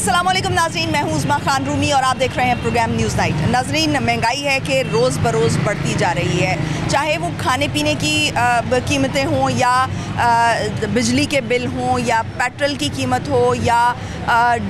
अस्सलामुअलैकुम नाज़रीन, मैं हूँ उस्मा खान रूमी और आप देख रहे हैं प्रोग्राम न्यूज़ नाइट। नाज़रीन, महंगाई है कि रोज़ बरोज़ बढ़ती जा रही है, चाहे वो खाने पीने की कीमतें हों या बिजली के बिल हों या पेट्रोल की कीमत हो या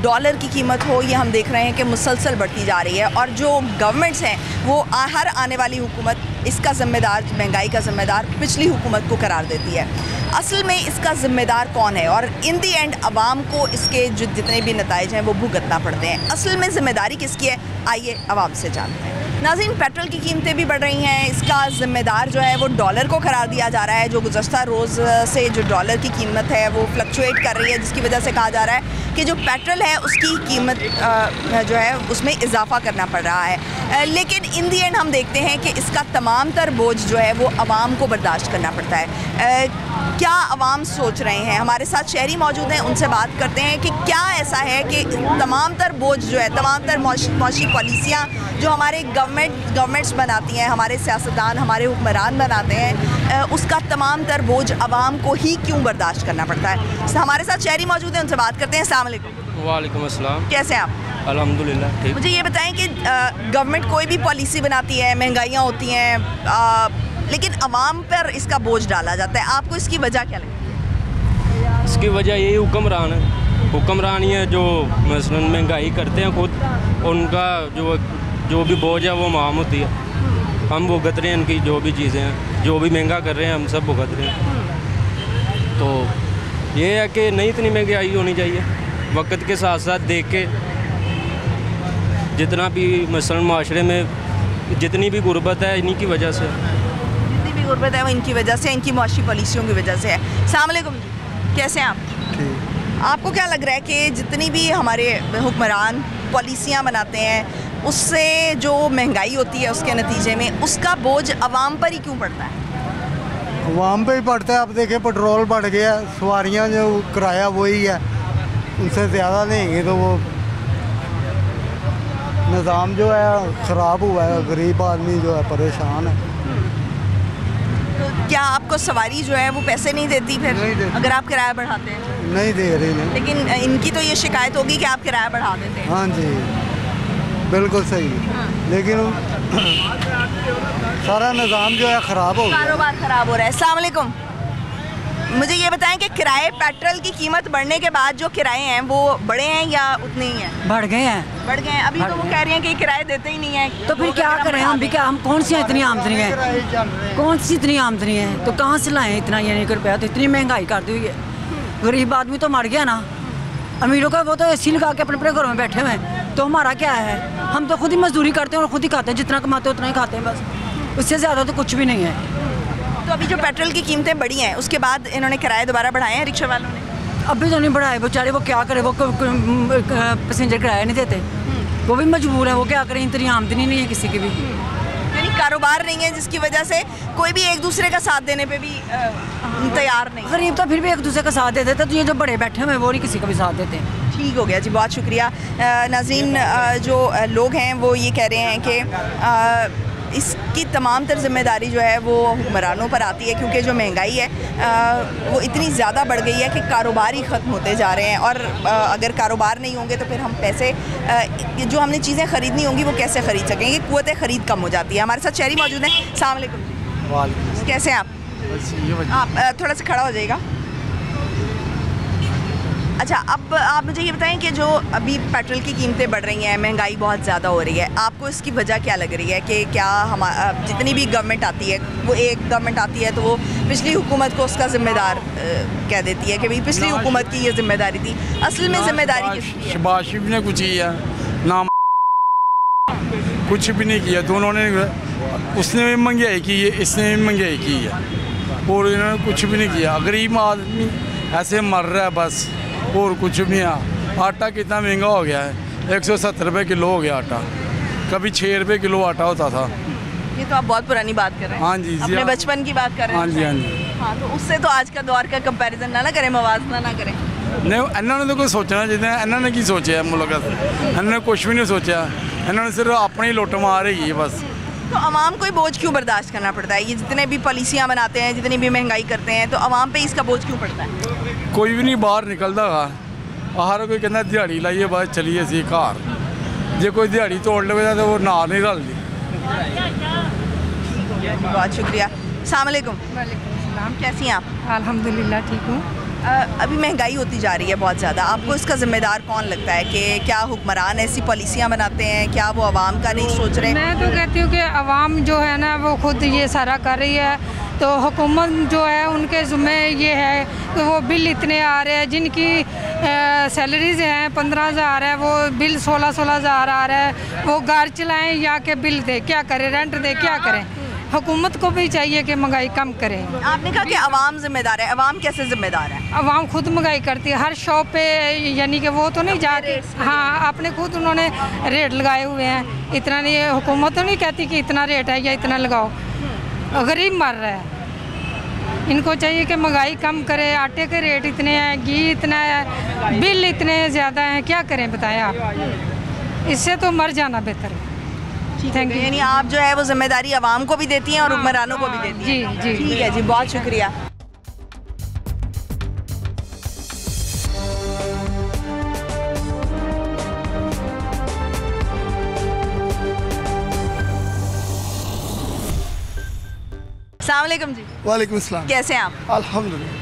डॉलर की कीमत हो। ये हम देख रहे हैं कि मुसलसल बढ़ती जा रही है और जो गवर्नमेंट्स हैं वो हर आने वाली हुकूमत इसका ज़िम्मेदार, महंगाई का ज़िम्मेदार पिछली हुकूमत को करार देती है। असल में इसका ज़िम्मेदार कौन है और इन दी एंड आवाम को इसके जितने भी नताइज हैं वो भुगतना पड़ते हैं। असल में ज़िम्मेदारी किसकी है, आइए आवाम से जानते हैं। नाज़रीन, पेट्रोल की कीमतें भी बढ़ रही हैं, इसका ज़िम्मेदार जो है वो डॉलर को करार दिया जा रहा है। जो गुज़श्ता रोज़ से जो डॉलर की कीमत है वो फ्लक्चुएट कर रही है, जिसकी वजह से कहा जा रहा है कि जो पेट्रोल है उसकी कीमत जो है उसमें इजाफा करना पड़ रहा है। लेकिन इन दी एंड हम देखते हैं कि इसका तमाम तर बोझ जो है वो आवाम को बर्दाश्त करना पड़ता है। क्या आवाम सोच रहे हैं? हमारे साथ शहरी मौजूद हैं, उनसे बात करते हैं कि क्या ऐसा है कि तमाम तर बोझ जो है, तमाम तर मौशी पॉलिसियाँ जो हमारे गवर्नमेंट्स बनाती हैं, हमारे सियासतदान, हमारे हुक्मरान बनाते हैं, उसका तमाम तर बोझ आवाम को ही क्यों बर्दाश्त करना पड़ता है। हमारे साथ शहरी मौजूद हैं, उनसे बात करते हैं। अस्सलाम वालेकुम। वालेकुम अस्सलाम। कैसे हैं आप? अल्हम्दुलिल्लाह ठीक। मुझे ये बताएं कि गवर्नमेंट कोई भी पॉलिसी बनाती है, महंगाइयाँ होती हैं, लेकिन आवाम पर इसका बोझ डाला जाता है। आपको इसकी वजह क्या लगती है? इसकी वजह यही हुक्मरान है। हुक्मरान ही है जो मसलन महंगाई करते हैं खुद, उनका जो भी बोझ है वो माम होती है। हम भुगत रहे हैं इनकी जो भी चीज़ें हैं, जो भी महंगा कर रहे हैं हम सब भुगत रहे हैं। तो ये है कि नहीं इतनी महंगाई होनी चाहिए, वक्त के साथ साथ देख के जितना भी मसलन माशरे में जितनी भी गुर्बत है इन्हीं की वजह से, जितनी भी गुर्बत है वो इनकी वजह से, इनकी मौशी पॉलिसियों की वजह से है। अस्सलाम वालेकुम जी, कैसे हैं आप? ठीक। आपको क्या लग रहा है कि जितनी भी हमारे हुक्मरान पॉलिसियाँ बनाते हैं उससे जो महंगाई होती है उसके नतीजे में उसका बोझ आवाम पर ही क्यों पड़ता है? आवाम पे ही पड़ता है। अब देखिए पेट्रोल बढ़ गया, सवारियाँ जो किराया वही है, उनसे ज़्यादा लेंगे तो वो निज़ाम जो है ख़राब हुआ है, गरीब आदमी जो है परेशान है। तो क्या आपको सवारी जो है वो पैसे नहीं देती फिर? नहीं देती। अगर आप किराया बढ़ाते हैं? नहीं दे रही नहीं। लेकिन इनकी तो ये शिकायत होगी कि आप किराया बढ़ा देते हैं। हाँ जी, बिल्कुल सही। लेकिन सारा निज़ाम जो है ख़राब हो गया, कारोबार ख़राब हो रहा है। अस्सलाम वालेकुम, मुझे ये बताएं कि किराए, पेट्रोल की कीमत बढ़ने के बाद जो किराए हैं वो बढ़े हैं या उतने ही हैं? बढ़ गए हैं। बढ़ गए हैं। अभी तो वो कह रही हैं कि किराए देते ही नहीं है। तो फिर क्या करें हम भी? क्या हम कौन सी इतनी आमदनी है, कौन सी इतनी आमदनी है, तो कहाँ से लाएं इतना? यानी कि रुपया तो इतनी महंगाई कर दी हुई है, गरीब आदमी तो मर गया ना। अमीरों का वो तो एसी लगा के अपने अपने घरों में बैठे हुए हैं, तो हमारा क्या है? हम तो खुद ही मजदूरी करते हैं और खुद ही खाते हैं, जितना कमाते हैं उतना ही खाते हैं बस, उससे ज़्यादा तो कुछ भी नहीं है। तो अभी जो पेट्रोल की कीमतें बढ़ी हैं उसके बाद इन्होंने किराए दोबारा बढ़ाए हैं रिक्शा वालों ने? अभी तो नहीं बढ़ाए बेचारे, वो क्या करे, वो पैसेंजर किराया नहीं देते, वो भी मजबूर है, वो क्या करें, इतनी आमदनी नहीं है किसी की भी। यानी कारोबार नहीं है जिसकी वजह से कोई भी एक दूसरे का साथ देने पे भी तैयार नहीं। गरीब तो फिर भी एक दूसरे का साथ देते थे, तो ये जो बड़े बैठे हुए वो नहीं किसी का भी साथ देते। ठीक हो गया जी, बहुत शुक्रिया। नाज़रीन, जो लोग हैं वो ये कह रहे हैं कि इसकी तमाम तर ज़िम्मेदारी जो है वो हुक्मरानों पर आती है, क्योंकि जो महंगाई है वो इतनी ज़्यादा बढ़ गई है कि कारोबार ही ख़त्म होते जा रहे हैं। और अगर कारोबार नहीं होंगे तो फिर हम पैसे जो हमने चीज़ें ख़रीदनी होंगी वो कैसे ख़रीद सकेंगे? क़ुव्वत ख़रीद कम हो जाती है। हमारे साथ शहरी मौजूद हैं। अस्सलाम वालेकुम। वालेकुम। कैसे हैं आप? आप थोड़ा सा खड़ा हो जाइएगा। अच्छा, अब आप मुझे ये बताएं कि जो अभी पेट्रोल की कीमतें बढ़ रही हैं, महंगाई बहुत ज़्यादा हो रही है, आपको इसकी वजह क्या लग रही है? कि क्या हम जितनी भी गवर्नमेंट आती है, वो एक गवर्नमेंट आती है तो वो पिछली हुकूमत को उसका ज़िम्मेदार कह देती है कि भाई पिछली हुकूमत की ये ज़िम्मेदारी थी। असल में ज़िम्मेदारी किसकी है? शहबाज शरीफ ने कुछ किया ना, कुछ भी नहीं किया। दोनों ने, उसने भी महंगाई की है, इसने भी महंगाई की है, और इन्होंने कुछ भी नहीं किया। गरीब आदमी ऐसे मर रहा है बस, और कुछ भी नहीं। आटा कितना महंगा हो गया है, 170 रुपये किलो हो गया आटा, कभी 6 रुपये किलो आटा होता था। ये तो आप बहुत पुरानी बात कर रहे हैं। हाँ जी, अपने बचपन की बात कर रहे हैं। हाँ जी, हाँ जी। हाँ, तो उससे तो आज का दौर का कंपैरिजन ना करें, मवाजना ना करें। नहीं, इन्होंने तो कुछ सोचना चाहिए। इन्होंने की सोचा है मुल्क, इन्होंने कुछ भी नहीं सोचा। इन्होंने सिर्फ अपनी ही लुट मार रही है बस। तो आवाम को बोझ क्यों बर्दाश्त करना पड़ता है? ये जितने भी पॉलिसियाँ बनाते हैं, जितनी भी महंगाई करते हैं, तो आवाम पे इसका बोझ क्यों पड़ता है? कोई भी नहीं बाहर निकलता, हर कोई कहना दिहाड़ी लाइए बस चलिए सी घर, जे कोई दिहाड़ी तोड़ लेगा तो वो नाल नहीं रलती। बहुत शुक्रिया। अस्सलाम वालेकुम। वालेकुम, कैसी हैं आप? अल्हम्दुलिल्लाह ठीक हूँ। अभी महंगाई होती जा रही है बहुत ज़्यादा, आपको इसका ज़िम्मेदार कौन लगता है कि क्या हुक्मरान ऐसी पॉलिसियाँ बनाते हैं, क्या वो आवाम का नहीं सोच रहे? मैं तो कहती हूँ कि आवाम जो है ना वो खुद ये सारा कर रही है, तो हुकूमत जो है उनके ज़िम्मे ये है कि वो बिल इतने आ रहे हैं, जिनकी सैलरीज़ हैं 15,000 है, वो बिल 16,000 आ रहा है, वो घर चलाएँ या के बिल दे, क्या करें, रेंट दे, क्या करें? हुकूमत को भी चाहिए कि महंगाई कम करें। आपने कहा कि आवाम जिम्मेदार है, आवाम कैसे जिम्मेदार है? आवाम खुद महंगाई करती है हर शॉप पे, यानी कि वो तो नहीं जाती, हाँ अपने खुद उन्होंने रेट लगाए हुए हैं, इतना नहीं, हुकूमत तो नहीं कहती कि इतना रेट है या इतना लगाओ, गरीब मर रहा है। इनको चाहिए कि महंगाई कम करे, आटे के रेट इतने हैं, घी इतना है, बिल इतने ज़्यादा हैं, क्या करें बताएं आप, इससे तो मर जाना बेहतर है। Thank you. यानी आप जो है वो जिम्मेदारी आवाम को भी देती हैं और हुक्मरानों को भी देती हैं। जी जी ठीक है जी, बहुत शुक्रिया। अस्सलाम वालेकुम जी। वालेकुम अस्सलाम। कैसे हैं आप? अल्हम्दुलिल्लाह।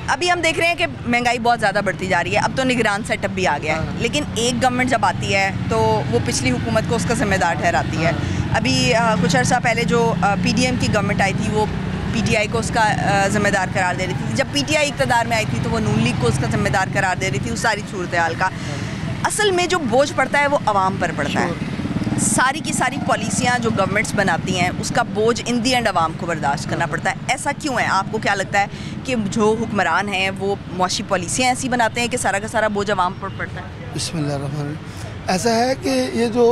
अभी हम देख रहे हैं कि महंगाई बहुत ज़्यादा बढ़ती जा रही है, अब तो निगरान सेटअप भी आ गया है, लेकिन एक गवर्नमेंट जब आती है तो वो पिछली हुकूमत को उसका ज़िम्मेदार ठहराती है। अभी कुछ अर्सा पहले जो PDM की गवर्नमेंट आई थी वो PTI को उसका ज़िम्मेदार करार दे रही थी, जब PTI इक़्तिदार में आई थी तो वो नून लीग को उसका ज़िम्मेदार करार दे रही थी उस सारी सूरत हाल का। असल में जो बोझ पड़ता है वो आवाम पर पड़ता है, सारी की सारी पॉलिसियाँ जो गवर्नमेंट्स बनाती हैं उसका बोझ इन दी एंड आवाम को बर्दाश्त करना पड़ता है। ऐसा क्यों है? आपको क्या लगता है कि जो हुक्मरान हैं वो मौशी पॉलिसियाँ ऐसी बनाते हैं कि सारा का सारा बोझ आवाम पर पड़ता है? बिस्मिल्लाह। ऐसा है कि ये जो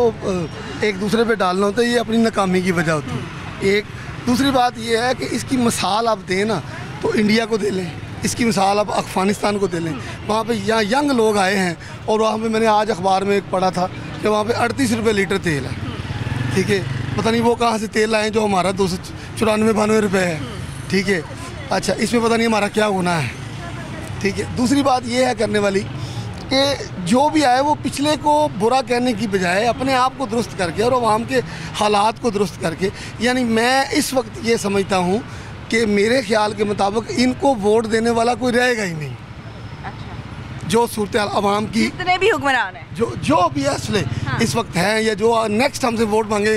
एक दूसरे पे डालना होता है ये अपनी नाकामी की वजह होती है। एक दूसरी बात ये है कि इसकी मिसाल आप दें ना तो इंडिया को दे लें, इसकी मिसाल आप अफ़गानिस्तान को दे लें। वहाँ पे यहाँ यंग लोग आए हैं और वहाँ पे मैंने आज अखबार में एक पढ़ा था कि वहाँ पे 38 रुपये लीटर तेल है। ठीक है, पता नहीं वो कहाँ से तेल लाएँ जो हमारा 294-92 रुपये है। ठीक है, अच्छा इसमें पता नहीं हमारा क्या गुनाह है। ठीक है, दूसरी बात ये है करने वाली कि जो भी आए वो पिछले को बुरा कहने की बजाय अपने आप को दुरुस्त करके और आवाम के हालात को दुरुस्त करके, यानी मैं इस वक्त ये समझता हूँ कि मेरे ख्याल के मुताबिक इनको वोट देने वाला कोई रहेगा ही नहीं। अच्छा। जो सूरत आवाम की जितने भी हुक्मरान हैं जो भी असले इस वक्त हैं या जो नेक्स्ट हमसे वोट मांगे,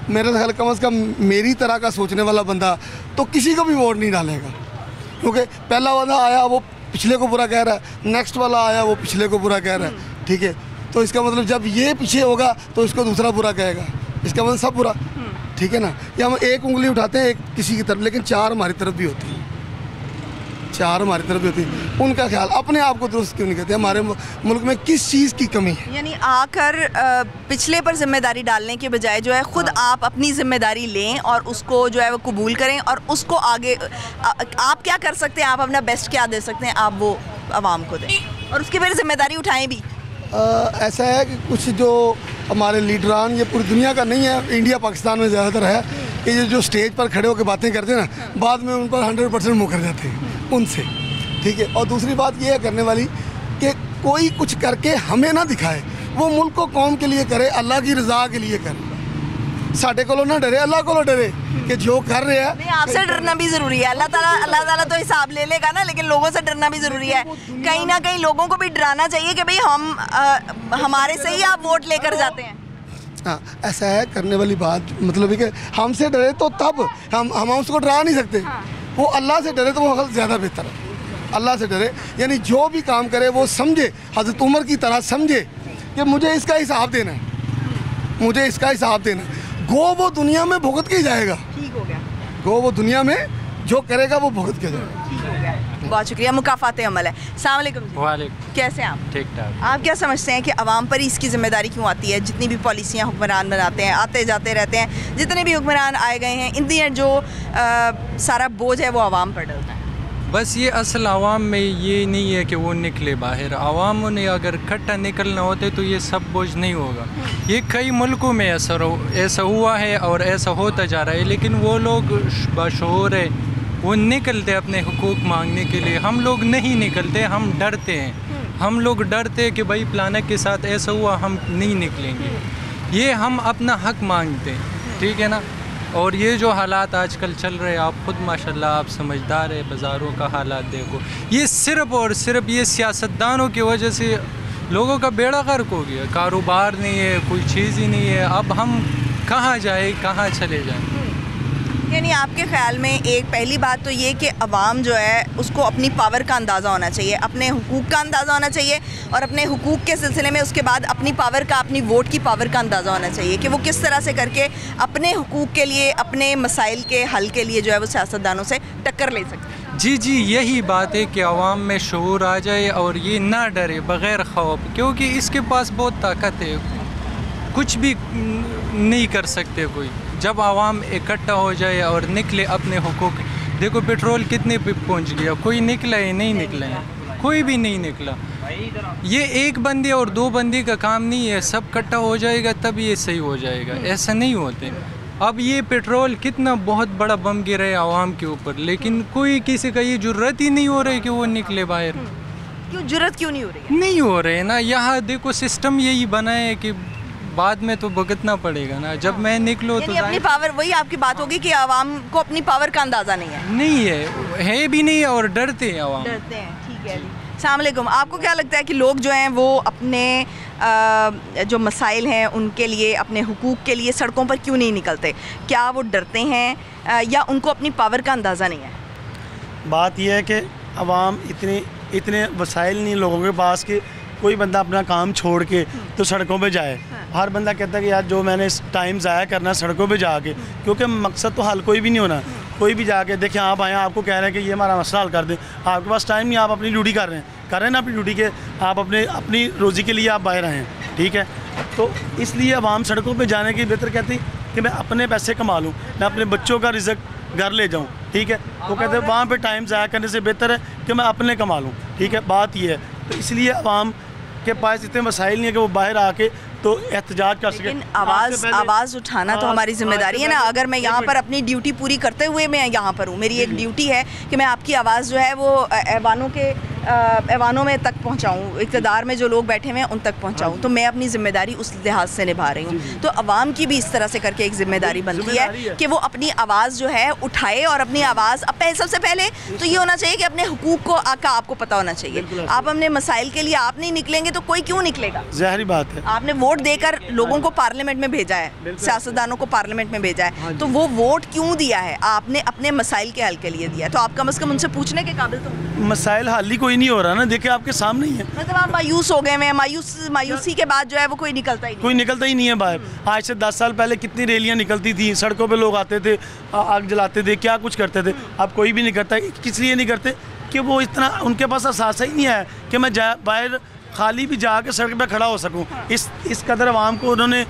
मेरे ख्याल कम अज़ कम मेरी तरह का सोचने वाला बंदा तो किसी को भी वोट नहीं डालेगा, क्योंकि पहला वाला आया वो पिछले को बुरा कह रहा है, नेक्स्ट वाला आया वो पिछले को बुरा कह रहा है। ठीक है, तो इसका मतलब जब ये पीछे होगा तो इसको दूसरा बुरा कहेगा, इसका मतलब सब बुरा। ठीक है ना, या हम एक उंगली उठाते हैं एक किसी की तरफ, लेकिन 4 हमारी तरफ भी होती है, 4 हमारी तरफ भी होती है। उनका ख्याल अपने आप को दुरुस्त क्यों नहीं कहते? हमारे मुल्क में किस चीज़ की कमी है? यानी आकर पिछले पर जिम्मेदारी डालने के बजाय जो है खुद आप अपनी जिम्मेदारी लें और उसको जो है वो कबूल करें और उसको आगे आप क्या कर सकते हैं, आप अपना बेस्ट क्या दे सकते हैं, आप वो आवाम को दें और उसकी फिर जिम्मेदारी उठाएं भी। ऐसा है कि कुछ जो हमारे लीडरान, ये पूरी दुनिया का नहीं है, इंडिया पाकिस्तान में ज़्यादातर है कि ये जो स्टेज पर खड़े होकर बातें करते हैं ना, बाद में उन पर 100% मुकर जाते हैं उनसे। ठीक है, और दूसरी बात ये है करने वाली कि कोई कुछ करके हमें ना दिखाए, वो मुल्क को कौम के लिए करे, अल्लाह की रज़ा के लिए करे। साढ़े को ना डरे, अल्लाह को डरे कि जो कर रहे हैं। नहीं, आपसे डरना भी ज़रूरी है, अल्लाह ताला तो हिसाब ले लेगा ना, लेकिन लोगों से डरना भी ज़रूरी है। कहीं ना कहीं लोगों को भी डराना चाहिए कि भाई हमारे से ही आप वोट लेकर जाते हैं। हाँ, ऐसा है करने वाली बात, मतलब है कि हमसे डरे तो तब हम उसको डरा नहीं सकते। वो अल्लाह से डरे तो वो ज़्यादा बेहतर है। अल्लाह से डरे यानी जो भी काम करे वो समझे, हज़रत उमर की तरह समझे कि मुझे इसका हिसाब देना है, मुझे इसका हिसाब देना है। गो वो दुनिया में भुगत के जाएगा। ठीक हो गया। गो वो दुनिया में जो करेगा वो भुगत के जाएगा। ठीक हो गया, बहुत शुक्रिया। मुकाफात अमल है। अस्सलाम वालेकुम जी। वालेकुम। कैसे हैं आप? ठीक ठाक। आप क्या समझते हैं कि आवाम पर ही इसकी ज़िम्मेदारी क्यों आती है? जितनी भी पॉलिसियाँ हुक्मरान बनाते हैं, आते जाते रहते हैं, जितने भी हुक्मरान आए गए हैं, इन दी एंड जो सारा बोझ है वो आवाम पर डलता है। बस ये असल आवाम में ये नहीं है कि वो निकले बाहर, आवाम ने अगर इकट्ठा निकलना होते तो ये सब बोझ नहीं होगा। ये कई मुल्कों में ऐसा हुआ है और ऐसा होता जा रहा है, लेकिन वो लोग बशऊर है, वो निकलते अपने हुकूक मांगने के लिए। हम लोग नहीं निकलते, हम डरते हैं हम लोग डरते कि भाई प्लानक के साथ ऐसा हुआ, हम नहीं निकलेंगे। ये हम अपना हक मांगते हैं, ठीक है ना। और ये जो हालात आजकल चल रहे हैं, आप खुद माशाल्लाह आप समझदार है, बाज़ारों का हालात देखो, ये सिर्फ़ और सिर्फ ये सियासतदानों की वजह से लोगों का बेड़ा गर्क हो गया। कारोबार नहीं है, कोई चीज़ ही नहीं है। अब हम कहाँ जाए, कहाँ चले जाएं? यानी आपके ख्याल में एक पहली बात तो ये कि अवाम जो है उसको अपनी पावर का अंदाज़ा होना चाहिए, अपने हुकूक का अंदाज़ा होना चाहिए, और अपने हुकूक के सिलसिले में उसके बाद अपनी पावर का, अपनी वोट की पावर का अंदाज़ा होना चाहिए कि वो किस तरह से करके अपने हुकूक के लिए, अपने मसाइल के हल के लिए जो है वो सियासतदानों से टक्कर ले सकते हैं। जी जी, यही बात है कि आवाम में शऊर आ जाए और ये ना डरे बग़ैर खौफ, क्योंकि इसके पास बहुत ताकत है, कुछ भी नहीं कर सकते कोई। जब आवाम इकट्ठा हो जाए और निकले अपने हुकूक, देखो पेट्रोल कितने पे पहुंच गया, कोई निकला है नहीं निकला है, कोई भी नहीं निकला। ये एक बंदे और दो बंदे का काम नहीं है, सब इकट्ठा हो जाएगा तब ये सही हो जाएगा, ऐसा नहीं होते। अब ये पेट्रोल कितना बहुत बड़ा बम गिरा है आवाम के ऊपर, लेकिन कोई किसी का ये जुर्रत ही नहीं हो रही कि वो निकले बाहर। क्यों जुर्रत क्यों नहीं हो रही है? नहीं हो रहे ना, यहाँ देखो सिस्टम यही बना है कि बाद में तो भुगतना पड़ेगा ना। जब मैं निकलो तो अपनी पावर, वही आपकी बात होगी कि आवाम को अपनी पावर का अंदाज़ा नहीं है। नहीं है भी नहीं, और डरते हैं आवाम, डरते हैं। ठीक है जी, अस्सलाम वालेकुम। आपको क्या लगता है कि लोग जो हैं वो अपने जो मसाइल हैं उनके लिए, अपने हुकूक के लिए सड़कों पर क्यों नहीं निकलते? क्या वो डरते हैं या उनको अपनी पावर का अंदाज़ा नहीं है? बात यह है कि आवाम इतने वसाइल नहीं लोगों के पास कि कोई बंदा अपना काम छोड़ के तो सड़कों पे जाए। हर बंदा कहता है कि यार जो मैंने टाइम ज़ाया करना सड़कों पे जाके, क्योंकि मकसद तो हल कोई भी नहीं होना। कोई भी जाके देखें, आप आए आपको कह रहे हैं कि ये हमारा मसला हल कर दें, आपके पास टाइम नहीं, आप अपनी ड्यूटी कर रहे हैं ना अपनी ड्यूटी के, आप अपनी रोज़ी के लिए आप बाहर आए हैं, ठीक है। तो इसलिए आवाम सड़कों पर जाने की बेहतर कहती कि मैं अपने पैसे कमा लूँ, मैं अपने बच्चों का रिज़्क घर ले जाऊँ, ठीक है। वो कहते हैं वहाँ पर टाइम ज़ाया करने से बेहतर है कि मैं अपने कमा लूँ, ठीक है। बात ये है, तो इसलिए आवाम के पास इतने मसाइल नहीं है कि वो बाहर आके तो एहतजाज कर सके। लेकिन आवाज़ उठाना तो हमारी जिम्मेदारी है ना। अगर मैं यहाँ पर अपनी ड्यूटी पूरी करते हुए मैं यहाँ पर हूँ, मेरी एक ड्यूटी है कि मैं आपकी आवाज़ जो है वो ऐवानों में तक पहुँचाऊँ, इक़्तिदार में जो लोग बैठे हुए हैं उन तक पहुँचाऊँ, तो मैं अपनी ज़िम्मेदारी उस लिहाज से निभा रही हूँ। तो अवाम की भी इस तरह से करके एक ज़िम्मेदारी बनती है कि वो अपनी आवाज़ जो है उठाए, और अपनी आवाज़ सबसे पहले तो ये होना चाहिए कि अपने हुकूक को आपको पता होना चाहिए। आप अपने मसाइल के लिए आप नहीं निकलेंगे तो कोई क्यों निकलेगा? ज़ाहिर बात है। आपने वोट देकर लोगों को पार्लियामेंट में भेजा है, सियासतदानों को पार्लियामेंट में भेजा है, तो वो वोट क्यों दिया है? आपने अपने मसाइल के हल के लिए दिया है, तो आप कम से कम उनसे पूछने के काबिल तो। मसाइल हल ही कोई नहीं हो रहा ना, देखिए आपके सामने ही है। मतलब आप मायूस हो गए हैं, मायूसी के बाद जो है वो कोई निकलता ही नहीं है बाहर। आज से 10 साल पहले कितनी रैलियाँ निकलती थी, सड़कों पे लोग आते थे, आग जलाते थे, क्या कुछ करते थे। अब कोई भी नहीं करता। किस लिए नहीं करते? कि वो इतना उनके पास एहसास ही नहीं है कि मैं बाहर खाली भी जाके सड़क पे खड़ा हो सकूं। इस कदर आवाम को उन्होंने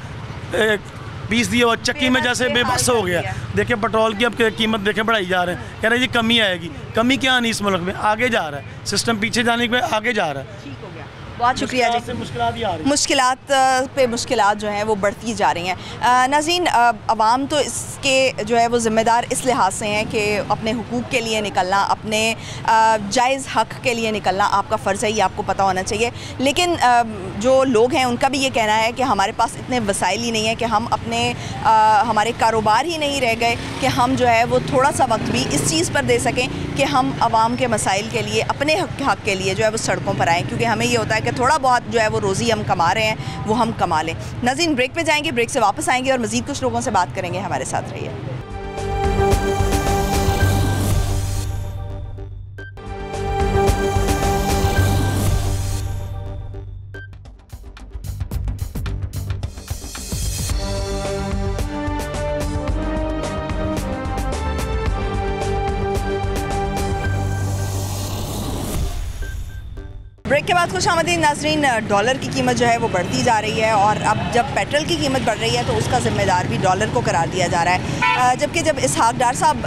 पीस दिया और चक्की में जैसे बेबस हो गया। देखिए पेट्रोल की अब कीमत देखें बढ़ाई जा रहे हैं, कह रहे हैं जी कमी आएगी। कमी क्या नहीं, इस मुल्क में आगे जा रहा है सिस्टम, पीछे जाने के आगे जा रहा है। बहुत शुक्रिया जी। मुश्किलात पे मुश्किलात जो हैं वो बढ़ती जा रही हैं। नाज़रीन, अवाम तो इसके जो है वो ज़िम्मेदार इस लिहाज से हैं कि अपने हुकूक के लिए निकलना, अपने जायज़ हक़ के लिए निकलना आपका फ़र्ज़ है, ये आपको पता होना चाहिए। लेकिन जो लोग हैं उनका भी ये कहना है कि हमारे पास इतने वसाइल ही नहीं है कि हम अपने हमारे कारोबार ही नहीं रह गए कि हम जो है वो थोड़ा सा वक्त भी इस चीज़ पर दे सकें कि हम आवाम के मसाइल के लिए, अपने हक़ के लिए जो है वो सड़कों पर आएँ, क्योंकि हमें ये होता है कि थोड़ा बहुत जो है वो रोज़ी हम कमा रहे हैं वो हम कमा लें। नाज़रीन, ब्रेक पे जाएंगे, ब्रेक से वापस आएंगे और मज़ीद कुछ लोगों से बात करेंगे। हमारे साथ रहिए। ब्रेक के बाद खुशामदीद नाज़रीन। डॉलर की कीमत जो है वो बढ़ती जा रही है, और अब जब पेट्रोल की कीमत बढ़ रही है तो उसका ज़िम्मेदार भी डॉलर को करार दिया जा रहा है। जबकि जब इसहाक डार साहब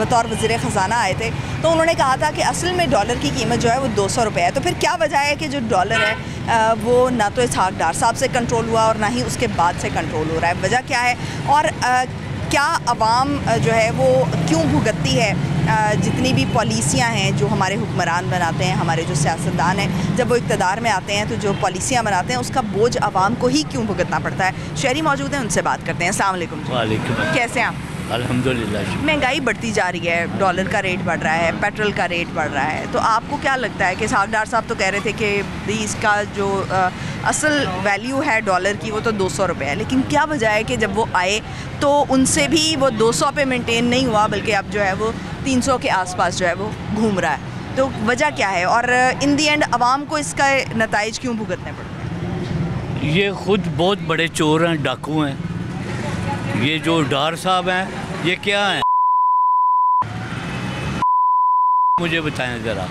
बतौर वज़ीर ख़ज़ाना आए थे तो उन्होंने कहा था कि असल में डॉलर की कीमत जो है वो 200 रुपये है। तो फिर क्या वजह है कि जो डॉलर है वो ना तो इसहाक डार साहब से कंट्रोल हुआ और ना ही उसके बाद से कंट्रोल हो रहा है? वजह क्या है, और क्या अवाम जो है वो क्यों भुगतती है जितनी भी पॉलिसियाँ हैं जो हमारे हुक्मरान बनाते हैं, हमारे जो सियासतदान हैं, जब वो इक़्तिदार में आते हैं तो जो पॉलिसियाँ बनाते हैं उसका बोझ आवाम को ही क्यों भुगतना पड़ता है। शहरी मौजूद हैं, उनसे बात करते हैं। अस्सलाम वालेकुम। वालेकुम। कैसे हैं आप? अल्हम्दुलिल्लाह। महंगाई बढ़ती जा रही है, डॉलर का रेट बढ़ रहा है, पेट्रोल का रेट बढ़ रहा है, तो आपको क्या लगता है कि सागदार साहब तो कह रहे थे कि इसका जो असल वैल्यू है डॉलर की वो तो 200 रुपये है, लेकिन क्या वजह है कि जब वो आए तो उनसे भी वो 200 पे मेंटेन नहीं हुआ, बल्कि अब जो है वो 300 के आसपास जो है वो घूम रहा है। तो वजह क्या है और इन दी एंड आवाम को इसका नताइज क्यों भुगतने पड़ते हैं? ये खुद बहुत बड़े चोर हैं, डाकू हैं। ये जो डार साहब हैं ये क्या हैं, मुझे बताएं ज़रा।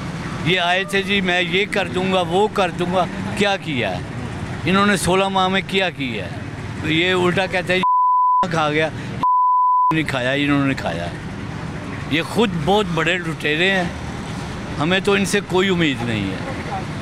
ये आए थे जी मैं ये कर दूंगा वो कर दूंगा, क्या किया है इन्होंने 16 माह में, क्या किया है? तो ये उल्टा कहते हैं खा गया, नहीं खाया, इन्होंने खाया। ये खुद बहुत बड़े लुटेरे हैं, हमें तो इनसे कोई उम्मीद नहीं है,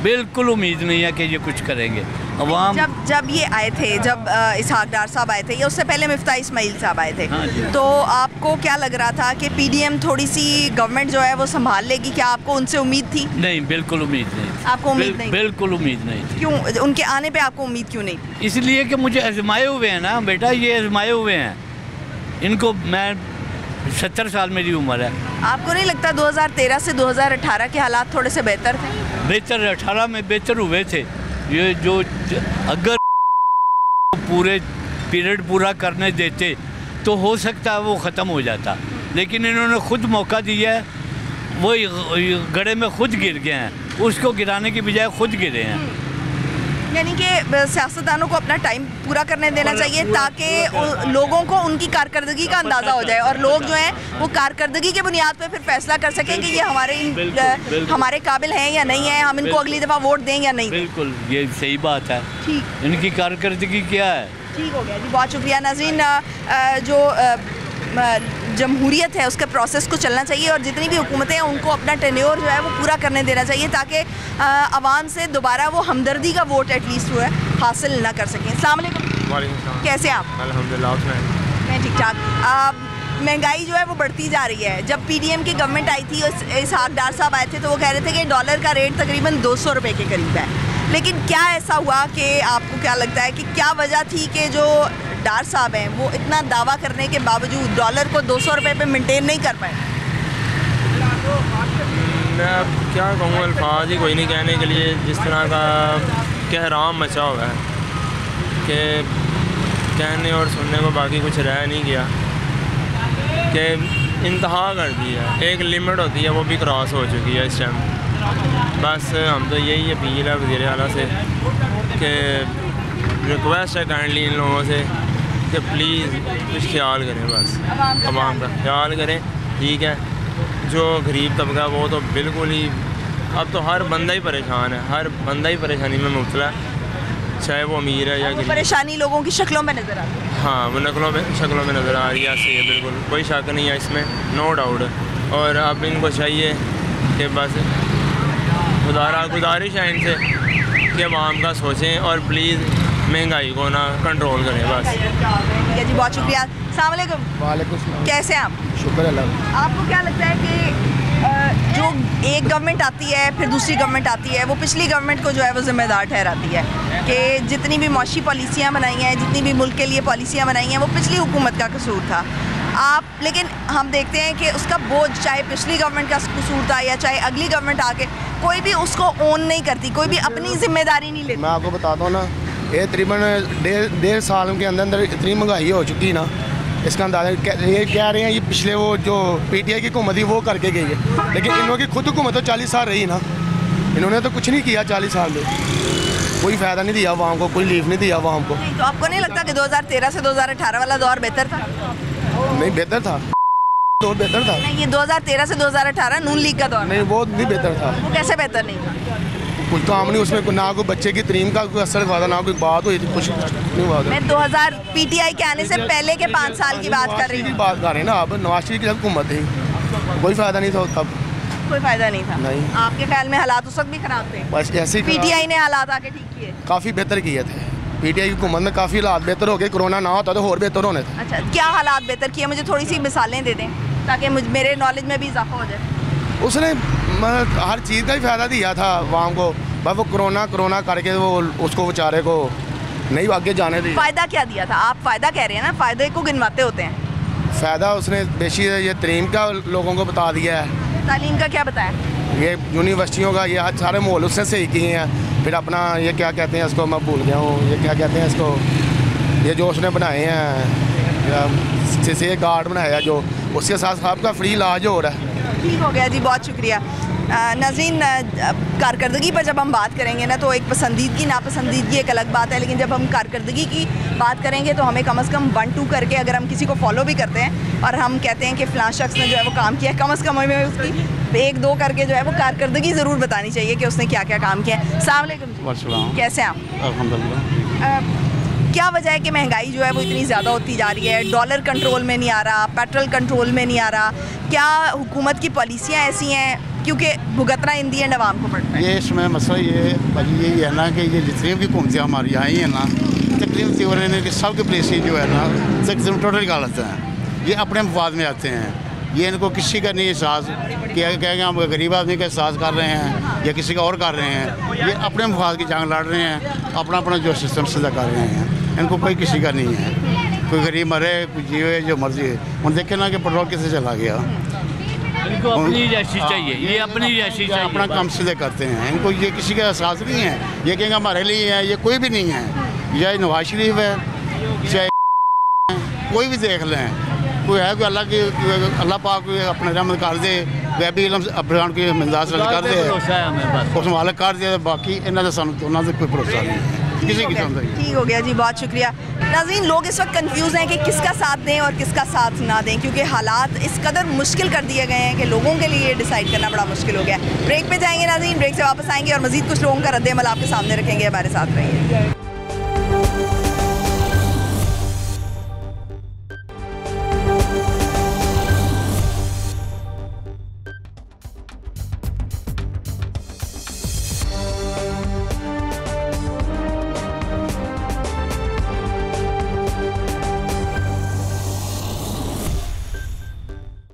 बिल्कुल उम्मीद नहीं है कि ये कुछ करेंगे। अवाम जब ये आए थे, जब इसहाक डार साहब आए थे या उससे पहले मिफ्ता इस्माइल साहब आए थे, हाँ तो आपको क्या लग रहा था कि पीडीएम थोड़ी सी गवर्नमेंट जो है वो संभाल लेगी? क्या आपको उनसे उम्मीद थी? नहीं, बिल्कुल उम्मीद नहीं थी। आपको उम्मीद नहीं? बिल्कुल उम्मीद नहीं थी। क्यों उनके आने पे आपको उम्मीद क्यों नहीं थी? इसलिए कि मुझे आजमाए हुए हैं ना बेटा, ये आजमाए हुए हैं। इनको मैं 70 साल मेरी उम्र है। आपको नहीं लगता 2013 से 2018 के हालात थोड़े से बेहतर थे? बेहतर 18 में बेहतर हुए थे। ये जो अगर पूरे पीरियड पूरा करने देते तो हो सकता है वो ख़त्म हो जाता, लेकिन इन्होंने खुद मौका दिया है, वो गड्ढे में खुद गिर गए हैं, उसको गिराने की बजाय खुद गिरे हैं। यानी कि सियासतदानों को अपना टाइम पूरा करने देना चाहिए ताकि लोगों को उनकी कारकर्दगी का अंदाज़ा हो जाए और लोग जो हैं वो कारकर्दगी के बुनियाद पर फिर फैसला कर सकें कि ये हमारे काबिल हैं या नहीं है, हम इनको अगली दफ़ा वोट दें या नहीं। बिल्कुल, ये सही बात है। ठीक, इनकी कारकर्दगी क्या है? ठीक हो गया जी, बहुत शुक्रिया। नाज़रीन, जो जमहूरियत है उसके प्रोसेस को चलना चाहिए और जितनी भी हुकूमतें हैं उनको अपना टेन्योर जो है वो पूरा करने देना चाहिए ताकि आवाम से दोबारा वो हमदर्दी का वोट एटलीस्ट जो है हासिल ना कर सकें। अस्सलाम वालेकुम। कैसे आप? अल्हम्दुलिल्लाह। मैं ठीक ठाक। महंगाई जो है वो बढ़ती जा रही है। जब पीडीएम की गवर्नमेंट आई थी, इसहाक डार साहब आए थे तो वो कह रहे थे कि डॉलर का रेट तकरीबन 200 रुपये के करीब है, लेकिन क्या ऐसा हुआ कि आपको क्या लगता है कि क्या वजह थी कि जो डार साहब हैं वो इतना दावा करने के बावजूद डॉलर को 200 रुपये पे मेंटेन नहीं कर पाए? मैं अब क्या कहूँ, अल्फाज ही कोई नहीं कहने के लिए। जिस तरह का कहराम मचा हुआ है कि कहने और सुनने को बाकी कुछ रह नहीं गया, कि इंतहा कर दी है। एक लिमिट होती है वो भी क्रॉस हो चुकी है इस टाइम। बस हम तो यही अपील है वज़ीर आला से कि रिक्वेस्ट है काइंडली इन लोगों से कि प्लीज़ कुछ ख्याल करें, बस आवाम का ख्याल करें। ठीक है, जो गरीब तबका वो तो बिल्कुल ही, अब तो हर बंदा ही परेशान है, हर बंदा ही परेशानी में मुब्तला है, चाहे वो अमीर है या गरीब। परेशानी लोगों की शक्लों में नज़र आती है। हाँ, वो शक्लों में नज़र आ रही है, सही है, बिल्कुल कोई शक नहीं है इसमें, नो डाउट। और अब इनको चाहिए कि बस गुजारिश है इनसे कि आवाम का सोचें और प्लीज़ महंगाई को ना कंट्रोल करें, बस। ठीक है जी, बहुत शुक्रिया। अस्सलाम वालेकुम। वालेकुम सलाम। कैसे हैं आप? शुक्र अल्लाह। आपको क्या लगता है कि जो एक गवर्नमेंट आती है फिर दूसरी गवर्नमेंट आती है, वो पिछली गवर्नमेंट को जो है वो ज़िम्मेदार ठहराती है कि जितनी भी मौशी पॉलिसियाँ बनाई हैं, जितनी भी मुल्क के लिए पॉलिसियाँ बनाई हैं, वो पिछली हुकूमत का कसूर था। लेकिन हम देखते हैं कि उसका बोझ चाहे पिछली गवर्नमेंट का कसूर था या चाहे अगली गवर्नमेंट आके, कोई भी उसको ओन नहीं करती, कोई भी अपनी जिम्मेदारी नहीं लेती। मैं आपको बताता हूँ ना, ये तकरीबन डेढ़ साल के अंदर इतनी महंगाई हो चुकी ना, इसका अंदाज़ा ये कह रहे हैं ये पिछले वो जो पीटीआई की हुकूमत थी वो करके गई है, लेकिन इन लोगों की खुद हुकूमत तो 40 साल रही ना, इन्होंने तो कुछ नहीं किया 40 साल में, कोई फ़ायदा नहीं दिया आवाम को, कोई लीफ नहीं दिया आवाम को। तो आपको नहीं लगता कि 2013 से 2018 वाला दौर बेहतर था? नहीं, बेहतर था, दौर बेहतर था। नहीं, ये 2013 से 2018 नून लीग का दौर नहीं, वो नहीं बेहतर था। वो कैसे बेहतर नहीं था? कुछ काम नहीं उसमें, ना कोई बच्चे की तरीम का कोई असर हुआ था, ना कोई बात हुई थी, कुछ नहीं हुआ था। मैं 2000 पीटीआई के आने से पहले के 5 साल की बात कर रही हूँ। बात कर रहे हैं ना आप, नवाज शरीफ की जब हुकूमत थी कोई फ़ायदा नहीं था तब। कोई फ़ायदा नहीं था? नहीं। आपके ख्याल में हालात उस वक्त भी ख़राब थे? बस ऐसे पीटीआई ने हालात आके ठीक किए? काफ़ी बेहतर किए थे, पीटीआई की हुकूमत में काफ़ी हालात बेहतर हो गए, कोरोना ना होता तो और बेहतर होने थे। अच्छा, क्या हालात बेहतर किए? मुझे थोड़ी सी मिसालें दे दें ताकि मेरे नॉलेज में भी इजाफा हो जाए? उसने हर चीज़ का ही फ़ायदा दिया था आवाम को, बस वो कोरोना करके वो उसको बेचारे को नहीं आगे जाने दी। फ़ायदा क्या दिया था? आप फ़ायदा कह रहे हैं ना, फ़ायदे को गिनवाते होते हैं। फ़ायदा उसने बेशी ये तरीम का लोगों को बता दिया है। तालीम का क्या बताया? ये यूनिवर्सिटियों का ये सारे माहौल उसने सही किए हैं। फिर अपना ये क्या कहते हैं इसको, मैं भूल गया हूँ, ये क्या कहते हैं इसको, ये जो उसने बनाए हैं जैसे गार्ड बनाया जो, उसके साथ साथ का फ्री इलाज हो रहा है। ठीक हो गया जी, बहुत शुक्रिया। नाज़रीन, कारकर्दगी पर जब हम बात करेंगे ना तो एक पसंदीदगी नापसंदीदगी एक अलग बात है, लेकिन जब हम कारकर्दगी की बात करेंगे तो हमें कम से कम 1-2 करके, अगर हम किसी को फॉलो भी करते हैं और हम कहते हैं कि फ़लाँ शख्स ने जो है वो काम किया है, कम से कम हमें उसकी 1-2 करके जो है वो कारकर्दगी ज़रूर बतानी चाहिए कि उसने क्या क्या काम किया है। अस्सलाम वालेकुम, कैसे हैं आप? अल्हम्दुलिल्लाह। क्या वजह है कि महंगाई जो है वो इतनी ज़्यादा होती जा रही है? डॉलर कंट्रोल में नहीं आ रहा, पेट्रोल कंट्रोल में नहीं आ रहा, क्या हुकूमत की पॉलिसियाँ ऐसी हैं क्योंकि भुगतना इंदी एंड आवाम को पड़ता है? ये इसमें मसला ये भाजी यही है ना कि ये जितनी भी हुकूमतें हमारी आई हैं ना, तकरीबन कि सब के पॉलिसी जो है ना तकरीबन टोटल गलत हैं। ये अपने मफाद में आते हैं, ये इनको किसी का नहीं एहसास कि कहेंगे हम गरीब आदमी का एहसास कर रहे हैं या किसी का और कर रहे हैं। ये अपने मफाद की जंग लड़ रहे हैं, अपना अपना जो सिस्टम सीधा कर रहे हैं। इनको कोई किसी का नहीं है, कोई गरीब मरे कोई जीवे जो मर्जी है। उन देखे ना कि पेट्रोल किसे चला गया, इनको अपनी रिहायशी चाहिए, ये अपनी रिहायशी चाहिए, अपना काम सीधे करते हैं। इनको ये किसी का एहसास नहीं है, ये कहेंगे हमारे लिए है, ये कोई भी नहीं है। चाहे नवाज शरीफ है, चाहे कोई भी देख लें, कोई है कोई अल्लाह पाक अपने रहमत कर दे, वह भी अफगान की मिजाज कर दे, उस मालिक कर दे, बाकी इन्होंने सानू कोई भरोसा नहीं है किसी किस्म का। ठीक हो गया जी, बहुत शुक्रिया। नाज़रीन, लोग इस वक्त कंफ्यूज हैं कि किसका साथ दें और किसका साथ ना दें, क्योंकि हालात इस कदर मुश्किल कर दिए गए हैं कि लोगों के लिए डिसाइड करना बड़ा मुश्किल हो गया है। ब्रेक पे जाएंगे नाज़रीन, ब्रेक से वापस आएंगे और मज़ीद कुछ लोगों का रद्द-ए-अमल आपके सामने रखेंगे। हमारे साथ रहिए।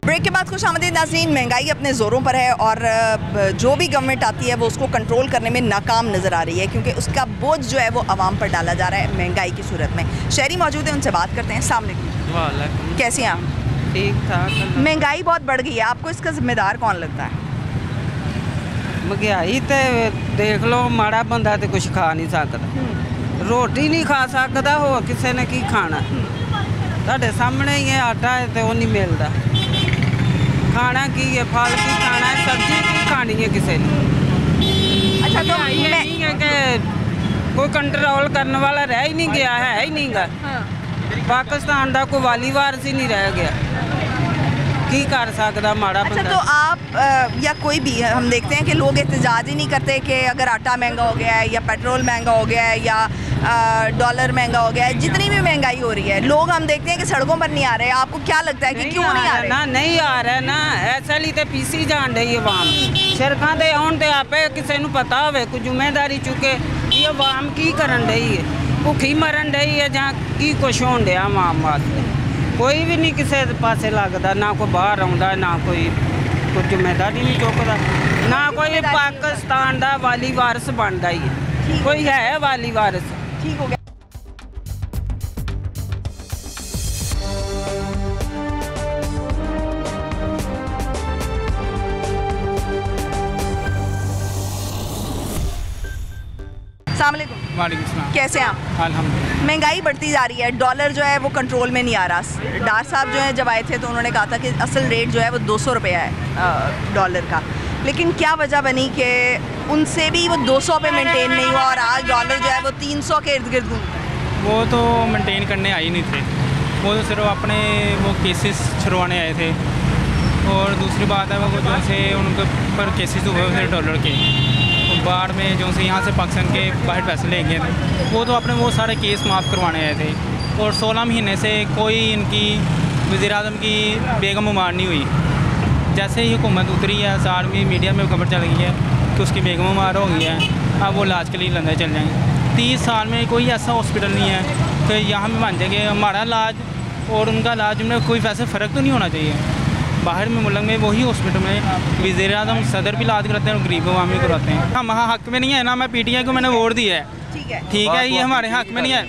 ब्रेक के बाद खुश आमदीद नाज़रीन। महंगाई अपने ज़ोरों पर है और जो भी गवर्नमेंट आती है वो उसको कंट्रोल करने में नाकाम नज़र आ रही है, क्योंकि उसका बोझ जो है वो आवाम पर डाला जा रहा है महंगाई की सूरत में। शहरी मौजूद है, उनसे बात करते हैं। अस्सलाम वालेकुम, कैसे हैं आप? ठीक ठाक। महंगाई बहुत बढ़ गई है, आपको इसका जिम्मेदार कौन लगता है? महंगाई तो देख लो, माड़ा बंदा तो कुछ खा नहीं सकता, रोटी नहीं खा सकता, हो किसी ने की खाना। ਤੁਹਾਡੇ सामने ही है, आटा है तो नहीं मिलता, खाना की है, फल की खाना है, सब्जी की खानी है किसी ने। अच्छा, तो ये नहीं है कि कोई कंट्रोल करने वाला रह ही नहीं गया, है ही नहीं गा। पाकिस्तान का कोई वाली वारस ही नहीं रह गया, की कर सकता माड़ा बंदा। अच्छा, तो आप या कोई भी, हम देखते हैं कि लोग एहतजाज ही नहीं करते कि अगर आटा महंगा हो गया है या पेट्रोल महंगा हो गया है या डॉलर महंगा हो गया है, जितनी भी महंगाई हो रही है, लोग हम देखते हैं कि सड़कों पर नहीं आ रहे। आपको क्या लगता है कि क्यों नहीं आ रहे? ना नहीं आ रहा ना, ऐसा लिए तो पीसी जान रही है आवाम। सड़कों से आने तो आपे किसी को पता हो, कोई जिम्मेदारी चुके, ये आवाम की करन रही है, भुखी मरन रही है जहाँ की कुछ हो रहा आवाम वास्ते। कोई भी नहीं किसी पासे लगता, ना कोई बाहर आता, ना कोई जिम्मेदारी नहीं चुकता, ना कोई पाकिस्तान का वाली वारस बनता ही है, कोई है वाली वारस। ठीक हो गया। अस्सलामुअलैकुम। वालेकुम सलाम। कैसे हैं आप? अल्हम्दुलिल्लाह। महंगाई बढ़ती जा रही है, डॉलर जो है वो कंट्रोल में नहीं आ रहा। डार साहब जो है जब आए थे तो उन्होंने कहा था कि असल रेट जो है वो 200 रुपया है डॉलर का, लेकिन क्या वजह बनी कि उनसे भी वो 200 पे मेंटेन नहीं हुआ और आज डॉलर जो है वो 300 के इर्द गिर्द घूमता है। वो तो मेंटेन करने आए नहीं थे, वो तो सिर्फ अपने वो केसेस छुड़वाने आए थे। और दूसरी बात है वो जो से उनके ऊपर केसेस हुए थे डॉलर के, बाढ़ में जो से यहाँ से पाकिस्तान के बाहर पैसे ले गए थे, वो तो अपने वो सारे केस माफ़ करवाने आए थे। और 16 महीने से कोई इनकी वज़ीर-ए-आज़म की बेगम उमार नहीं हुई। जैसे ही हुकूमत उतरी है, साल में मीडिया में खबर चल गई है कि उसकी बेगम उमार हो गई है, अब वो इलाज के लिए लंदन चल जाएंगे। 30 साल में कोई ऐसा हॉस्पिटल नहीं है कि यहाँ भी मान जाएंगे हमारा इलाज और उनका इलाज में कोई वैसे फ़र्क तो नहीं होना चाहिए। बाहर में मुल्क में वही हॉस्पिटल में वज़ीर-ए-आज़म सदर भी इलाज कराते हैं और गरीब अवामी कराते हैं। हम हक में नहीं है ना, मैं PTI को मैंने वोट दिया है, ठीक है, ये हमारे हक में नहीं है।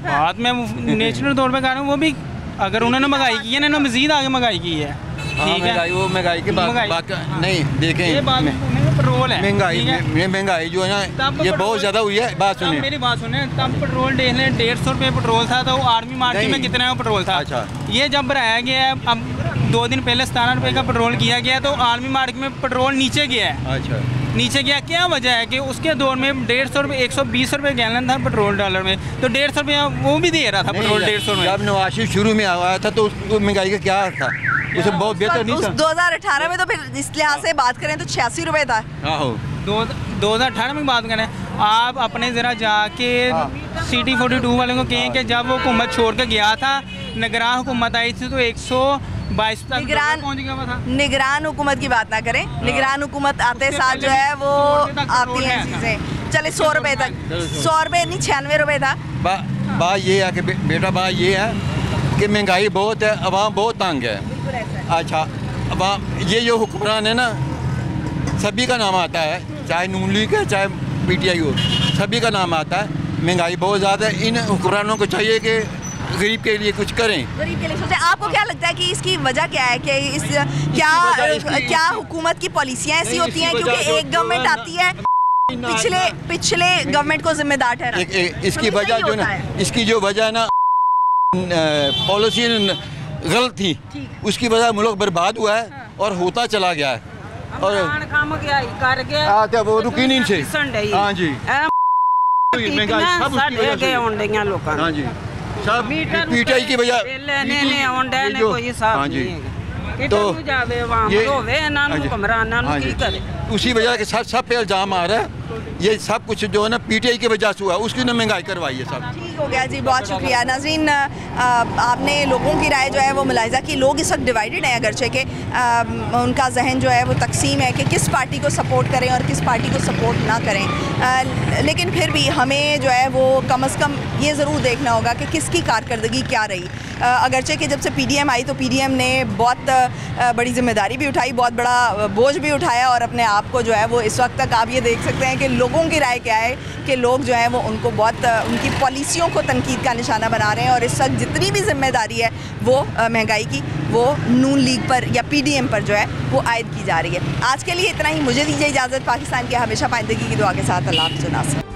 बात मैं नेचुरल तौर पर कह रहा हूँ, वो भी अगर उन्होंने महंगाई की है ना, मज़ीद आगे महंगाई की है, ठीक है। वो महंगाई की बात नहीं, देखें पेट्रोल है, महंगाई जो है ना ये बहुत ज़्यादा हुई है। बात सुनिए, मेरी बात सुने, तब पेट्रोल 150 रुपये पेट्रोल था, तो आर्मी मार्केट में कितना का पेट्रोल था। अच्छा, ये जब बढ़ाया गया है, अब 2 दिन पहले 17 रुपये का पेट्रोल किया गया, तो आर्मी मार्केट में पेट्रोल नीचे गया है। अच्छा, नीचे गया, क्या वजह है कि उसके दौर में 150 रुपये 120 रुपये गैलन था पेट्रोल डॉलर में, तो 150 रुपये वो भी दे रहा था पेट्रोल 150 में। जब नवाज शरीफ शुरू में आया था तो उसको महंगाई का क्या था, उसे बहुत बेहतर नहीं था। 2018 में तो फिर इस लिहाज से बात करें तो 86 रुपये था। 2018 में बात करें, आप अपने ज़रा जाके सिटी 42 वाले को कहें कि जब वो हुकूमत छोड़ के गया था, निगरान हुकूमत आई थी तो 122 तक पहुँच गया था। निगरान हुकूमत की बात ना करें, निगरान हुकूमत आते साथ जो है वो आती हैं चीज़ें, चले 100 रुपये तक, 100 रुपये नहीं 96 रुपये था। बात ये है कि बेटा, बात ये है कि महंगाई बहुत है, अवाम बहुत तंग है। अच्छा, अवाम ये जो हुक्मरान है ना, सभी का नाम आता है, चाहे नून लीग है चाहे PTI हो, सभी का नाम आता है। महंगाई बहुत ज़्यादा है, इन हुक्मरानों को चाहिए कि गरीब के लिए कुछ करें, गरीब के लिए सोचें। आपको क्या लगता है कि इसकी वजह क्या है, कि इस क्या हुकूमत की पॉलिसियाँ ऐसी होती हैं, क्योंकि एक गवर्नमेंट आती है पिछले गवर्नमेंट को जिम्मेदार ठहराती है? इसकी वजह जो ना, इसकी जो वजह ना पॉलिसी गलत थी, उसकी वजह मुल्क बर्बाद हुआ है और होता चला गया है। और वो रुकी नहीं से। हाँ जी, हाँ जी, सब PTI की वजह। हाँ जी, तो उसी वजह के साथ सब पे इल्जाम आ रहा है, ये सब कुछ जो है ना PTI की वजह से हुआ, उसकी ना महंगाई करवाई है सब। ठीक हो गया जी, बहुत शुक्रिया। नाज़रीन, आपने लोगों की राय जो है वो मुलाहिज़ा की। लोग इस वक्त डिवाइडेड हैं, अगरचे कि उनका जहन जो है वो तकसीम है कि किस पार्टी को सपोर्ट करें और किस पार्टी को सपोर्ट ना करें, लेकिन फिर भी हमें जो है वो कम अज़ कम ये ज़रूर देखना होगा कि किसकी कारकर्दगी क्या रही। अगरचे कि जब से PDM आई तो PDM ने बहुत बड़ी जिम्मेदारी भी उठाई, बहुत बड़ा बोझ भी उठाया, और अपने आप को जो है वो इस वक्त तक आप ये देख सकते हैं कि लोगों की राय क्या है, कि लोग जो है वो उनको बहुत उनकी पॉलिसियों को तनकीद का निशाना बना रहे हैं, और इस वक्त जितनी भी जिम्मेदारी है वो महंगाई की, वो नून लीग पर या PDM पर जो है वो आयद की जा रही है। आज के लिए इतना ही, मुझे दीजिए इजाज़त। पाकिस्तान की हमेशा पाइंदगी की दुआ के साथ, अल्लाह हाफ़िज़।